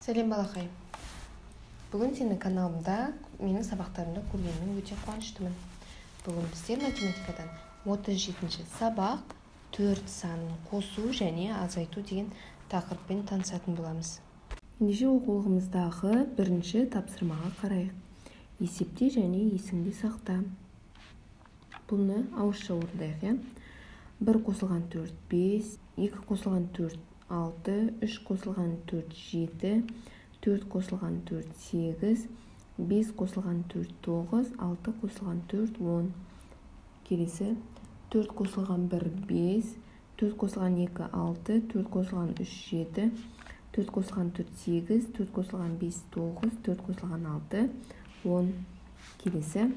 Сәлем балақайым. Бүгін сенің каналымда менің сабақтарымды көргеніме өте қуаныштымын. Бүгін біздер математикадан 37-ші сабақ 4 санын қосу және азайту деген тақырыппен танысатын боламыз. Ендеше оқулығымыздағы бірінші тапсырмаға қарайық. Есепте және есіңде сақта. Бұны ауызша орындайық. 1 қосылған 4 5, 2 қосылған 4 6, 3 қосылған 4 7, 4 қосылған 4 8, 5 қосылған 4 9, 6 қосылған 4 10. Келесі 4 қосылған 1 5, 4 қосылған 2 6, 4 қосылған 3 7, 4 қосылған 4 8, 4 қосылған 5 9, 4 қосылған 6 10. Келесі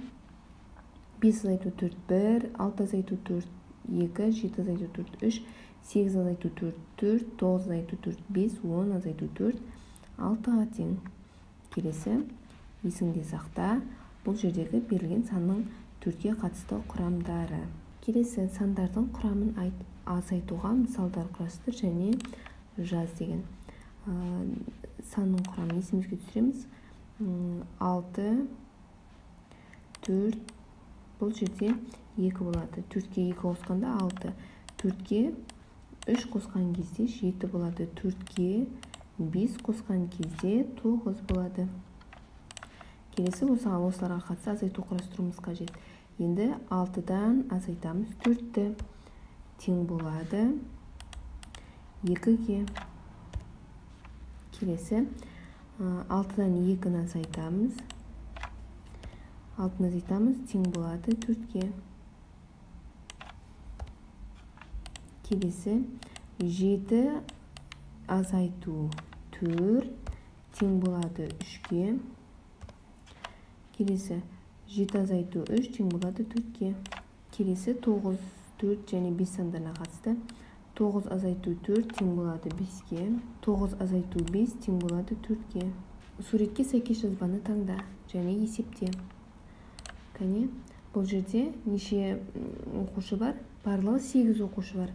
5 азайту 4 1, 6 азайту 4 2, 7 азайту 4 3, 8 азайту 4 4, 9 азайту 4 5, 10 азайту 4 6-ға тең. Келесі есіңде сақта, бұл жердегі берілген санның 4-ке қатысты құрамдары. Келесі сандардың құрамын азайтуға мысалдар құрастыр және жаз деген. Санның құрамын есімізге түсіреміз. 6 4, бұл жерде 2 болады. 4-ке 2 қосқанда 6, 4-ке 3 қосқан кезде 7 болады. 4-ке 5 қосқан кезде 9 болады. Келесі осыларға қатысты азайту құрастыруымыз қажет. Енді 6-дан азайтамыз 4-ті. Тең болады 2-ге. Келесі 6-дан 2-ні азайтамыз. 6-ны азайтамыз тең болады 4-ге. Келесі 7 азайту 4 тең болады 3-ге. Келесі 7 азайту 3 тең болады 4-ге. Келесі 9 4 және 5 сандарына қатысты. 9 азайту 4 тең болады 5-ге. 9 азайту 5 тең болады 4-ге. Суретке сәйкес жазбаны таңда және есепте. Кәне, бұл жерде неше оқушы бар? Барлығы 8 оқушы бар.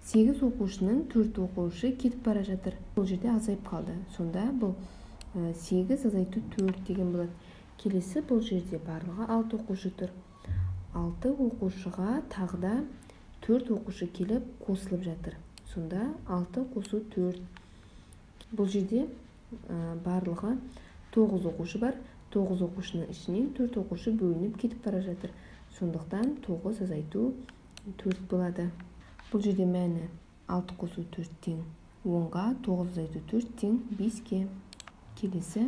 8 оқушының 4 оқушы кетіп бара жатыр. Бұл жерде азайып қалды. Сонда бұл 8 азайту 4 деген болады. Келесі бұл жерде барлығы 6 оқушы тұр. 6 оқушыға тағы да 4 оқушы келіп қосылып жатыр. Сонда 6 қосу 4. Бұл жерде барлығы 9 оқушы бар. 9 оқушының ішінен 4 оқушы бөлініп кетіп бара жатыр. Сондықтан 9 азайту 4 болады. Бұл жерде мәні 6 қосу 4 тең 10-ға, 9 азайту 4 тең 5-ге. Келесі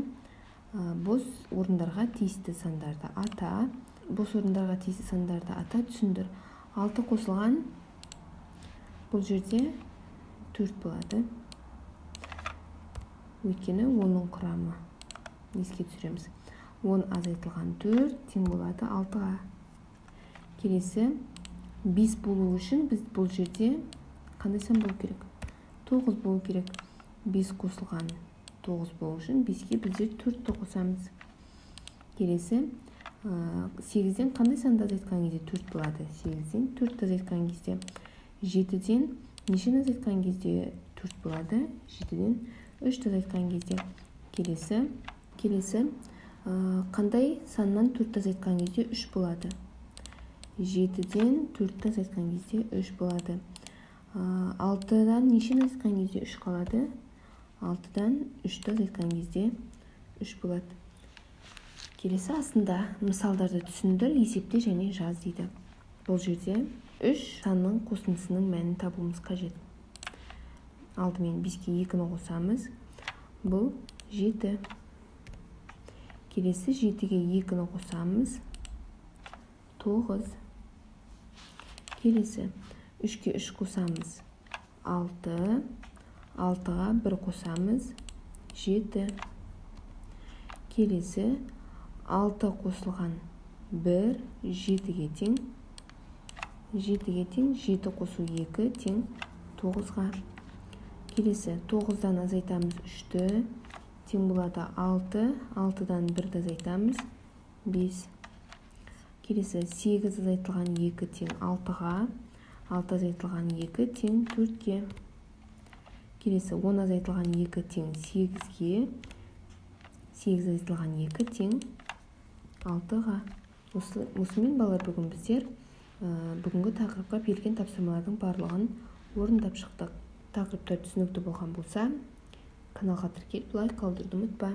бос орындарға тиісті сандарды ата. Бос орындарға тиісті сандарды ата, түсіндір. 6 қосылған бұл жерде 4 болады. Өйткені 10-ның құрамы. Еске түсіреміз. 10 азайтылған 4 тең болады 6-ға. Келесі 5 болу үшін біз бұл жерде қандай сан болу керек? 9 болу керек. 5 қосылған 9 болу үшін 5-ке біздер 4-ті қосамыз. Келесі 8-ден қандай санды азайтқан кезде 4 болады? 8-ден 4-ті азайтқан кезде 7-ден нешені азайтқан кезде 4 болады? 7-ден 3-ті азайтқан кезде. Келесі қандай саннан 4-ті азайтқан кезде 3 болады? 7-ден 4-ті азайтқан кезде 3 болады. 6-дан нешені азайтқан кезде 3 қалады? 6-дан 3-ті азайтқан кезде 3 болады. Келесі астында мысалдарды түсіндір, есепте және жаз дейді. Бұл жерде 3 санның қосындысының мәнін табуымыз қажет. Алдымен 5-ке 2-ні қосамыз. Бұл 7. Келесі 7-ге 2-ні қосамыз. 9. Келесі 3-ке 3 қосамыз. 6. 6-ға 1 қосамыз. 7. Келесі 6 қосылған 1 7-ге тең. 7-ге тең 7 қосу 2 тең 9-ға. Келесі 9-дан азайтамыз 3-ті. Тең болады 6. 6-дан 1-ді азайтамыз 5. Келесі 8 азайтылған 2 тең 6-ға. 6 азайтылған 2 тең 4-ге. келесі 10 азайтылған 2 тең 8-ге, 8 азайтылған 2 тең 6-ға. Осымен балалар, бүгін біздер бүгінгі тақырыпқа берілген тапсырмалардың барлығын орындап шықтық. Тақырыптар түсінікті болған болса, каналға тіркеліп лайк қалдыруды ұмытпа.